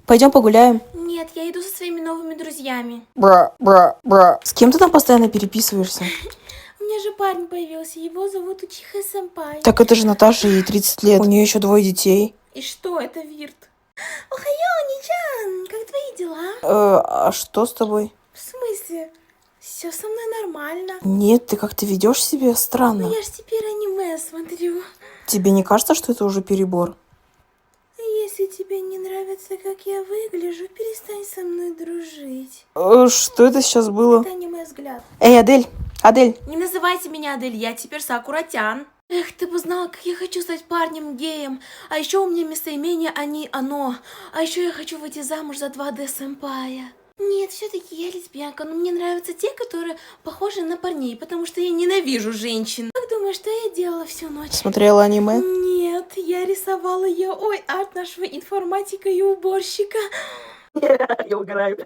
Пойдем погуляем. Нет, я иду со своими новыми друзьями. Бра. С кем ты там постоянно переписываешься? У меня же парень появился, его зовут Учиха Сэмпай. Так это же Наташа, ей 30 лет. У нее еще 2 детей. И что, это Вирт? Охайо, Ничан, как твои дела? А что с тобой? В смысле? Все со мной нормально. Нет, ты как-то ведешь себя странно. Ну я ж теперь аниме смотрю. Тебе не кажется, что это уже перебор? Если тебе не нравится, как я выгляжу, перестань со мной дружить. Что это сейчас было? Это аниме взгляд. Эй, Адель. Не называйте меня Адель, я теперь Сакуратян. Эх, ты бы знала, как я хочу стать парнем-геем. А еще у меня местоимение они, оно. А еще я хочу выйти замуж за 2D сэмпая. Нет, все-таки я лесбиянка, но мне нравятся те, которые похожи на парней, потому что я ненавижу женщин. Как думаешь, что я делала всю ночь? Смотрела аниме? Нет, я рисовала арт нашего информатика и уборщика. Я угораю.